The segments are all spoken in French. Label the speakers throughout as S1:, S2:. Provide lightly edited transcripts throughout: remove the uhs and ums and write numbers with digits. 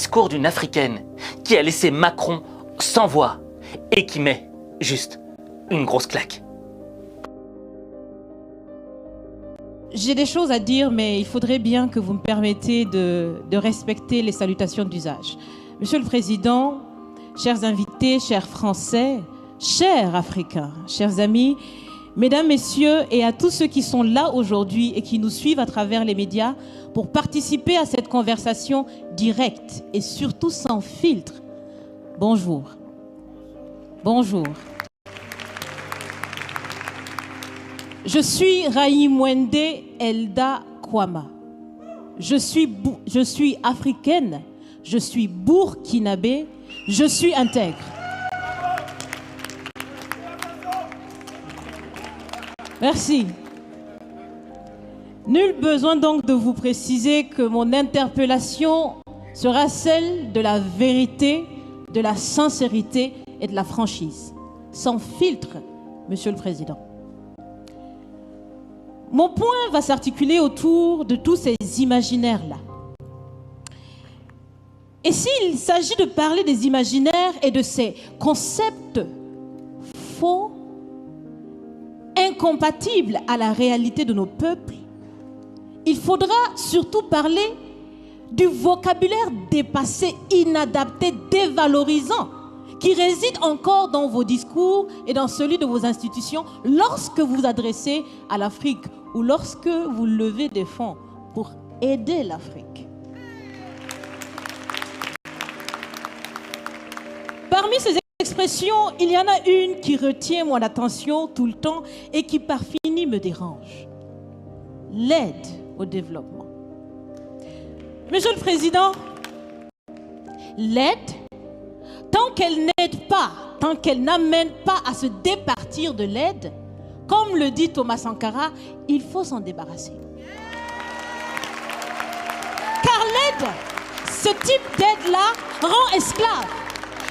S1: discours d'une Africaine qui a laissé Macron sans voix et qui met juste une grosse claque.
S2: J'ai des choses à dire, mais il faudrait bien que vous me permettiez de respecter les salutations d'usage. Monsieur le Président, chers invités, chers Français, chers Africains, chers amis, Mesdames, Messieurs, et à tous ceux qui sont là aujourd'hui et qui nous suivent à travers les médias pour participer à cette conversation directe et surtout sans filtre. Bonjour. Bonjour. Je suis Raïmwende Elda Kwama. Je suis africaine, je suis burkinabé, je suis intègre. Merci. Nul besoin donc de vous préciser que mon interpellation sera celle de la vérité, de la sincérité et de la franchise. Sans filtre, Monsieur le Président. Mon point va s'articuler autour de tous ces imaginaires-là. Et s'il s'agit de parler des imaginaires et de ces concepts faux, incompatibles à la réalité de nos peuples, il faudra surtout parler du vocabulaire dépassé, inadapté, dévalorisant, qui réside encore dans vos discours et dans celui de vos institutions lorsque vous vous adressez à l'Afrique ou lorsque vous levez des fonds pour aider l'Afrique. Parmi ces expressions, il y en a une qui retient mon attention tout le temps et qui par fini me dérange. L'aide au développement. Monsieur le Président, l'aide, tant qu'elle n'aide pas, tant qu'elle n'amène pas à se départir de l'aide, comme le dit Thomas Sankara, il faut s'en débarrasser. Car l'aide, ce type d'aide-là rend esclave.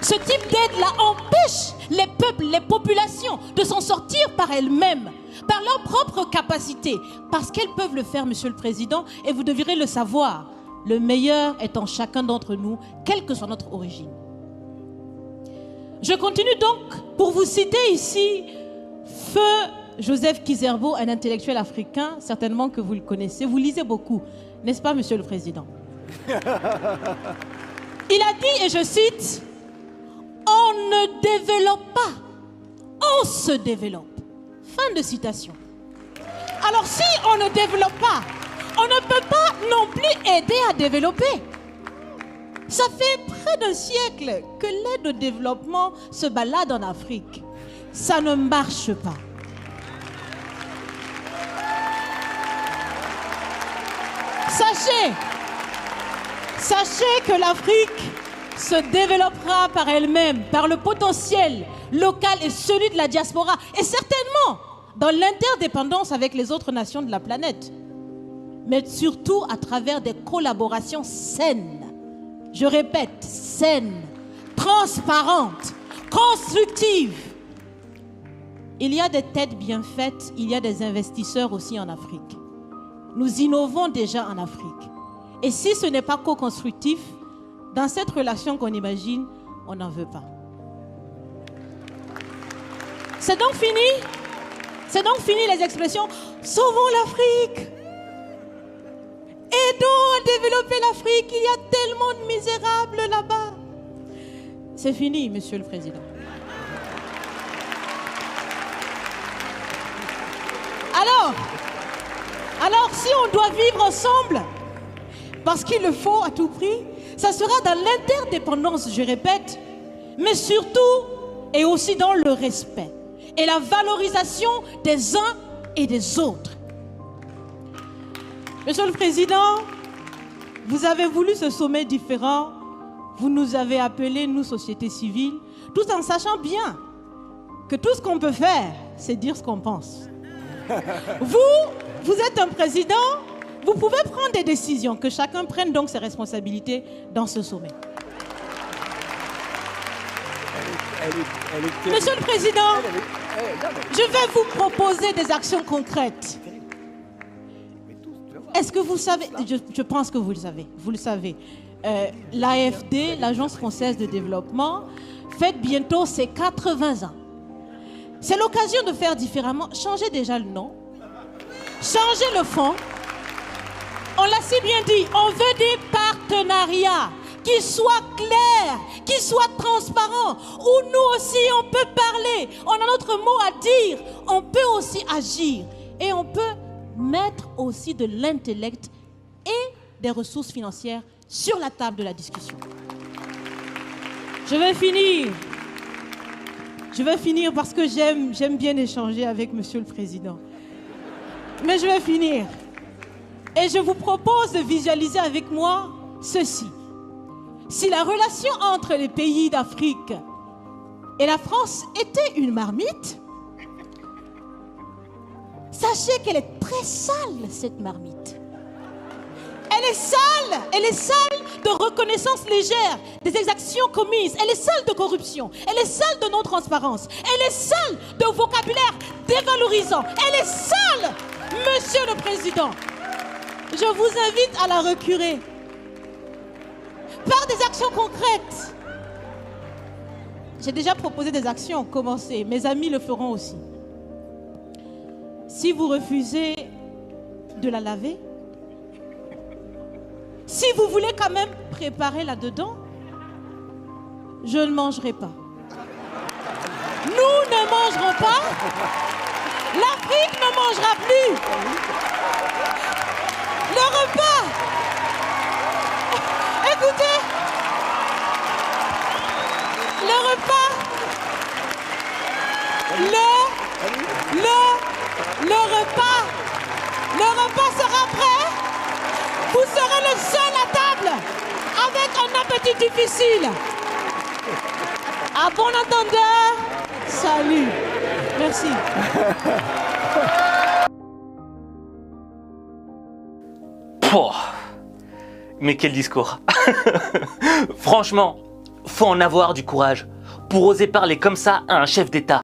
S2: Ce type d'aide-là empêche les peuples, les populations de s'en sortir par elles-mêmes, par leur propre capacité, parce qu'elles peuvent le faire, Monsieur le Président, et vous devrez le savoir. Le meilleur est en chacun d'entre nous, quelle que soit notre origine. Je continue donc pour vous citer ici Feu Joseph Kizerbo, un intellectuel africain, certainement que vous le connaissez. Vous lisez beaucoup, n'est-ce pas, Monsieur le Président? Il a dit, et je cite, « On ne développe pas, on se développe. » Fin de citation. Alors si on ne développe pas, on ne peut pas non plus aider à développer. Ça fait près d'un siècle que l'aide au développement se balade en Afrique. Ça ne marche pas. Sachez que l'Afrique se développera par elle-même, par le potentiel local et celui de la diaspora, et certainement dans l'interdépendance avec les autres nations de la planète, mais surtout à travers des collaborations saines. Je répète, saines, transparentes, constructives. Il y a des têtes bien faites, il y a des investisseurs aussi en Afrique. Nous innovons déjà en Afrique. Et si ce n'est pas co-constructif, dans cette relation qu'on imagine, on n'en veut pas. C'est donc fini. C'est donc fini les expressions « Sauvons l'Afrique ». Aidons à développer l'Afrique, il y a tellement de misérables là-bas. C'est fini, Monsieur le Président. Alors, si on doit vivre ensemble, parce qu'il le faut à tout prix, ça sera dans l'interdépendance, je répète, mais surtout et aussi dans le respect et la valorisation des uns et des autres. Monsieur le Président, vous avez voulu ce sommet différent, vous nous avez appelés, nous, société civile, tout en sachant bien que tout ce qu'on peut faire, c'est dire ce qu'on pense. Vous êtes un président, vous pouvez prendre des décisions, que chacun prenne donc ses responsabilités dans ce sommet. Monsieur le Président, je vais vous proposer des actions concrètes. Est-ce que vous savez, je pense que vous le savez, l'AFD, l'Agence française de développement, fête bientôt ses 80 ans. C'est l'occasion de faire différemment. Changez déjà le nom. Changez le fond. On l'a si bien dit, on veut des partenariats qui soient clairs, qui soient transparents, où nous aussi on peut parler, on a notre mot à dire, on peut aussi agir et on peut mettre aussi de l'intellect et des ressources financières sur la table de la discussion. Je vais finir parce que j'aime bien échanger avec Monsieur le Président. Mais je vais finir. Et je vous propose de visualiser avec moi ceci. Si la relation entre les pays d'Afrique et la France était une marmite, sachez qu'elle est très sale, cette marmite. Elle est sale de reconnaissance légère des exactions commises. Elle est sale de corruption. Elle est sale de non-transparence. Elle est sale de vocabulaire dévalorisant. Elle est sale, Monsieur le Président. Je vous invite à la recurer par des actions concrètes. J'ai déjà proposé des actions, commencez. Mes amis le feront aussi. Si vous refusez de la laver, si vous voulez quand même préparer là-dedans, je ne mangerai pas. Nous ne mangerons pas. L'Afrique ne mangera plus. Le repas. Écoutez. Le repas. Le repas sera prêt. Vous serez le seul à table avec un appétit difficile. À bon entendeur, salut. Merci.
S1: Pouah. Mais quel discours. Franchement, faut en avoir du courage pour oser parler comme ça à un chef d'État.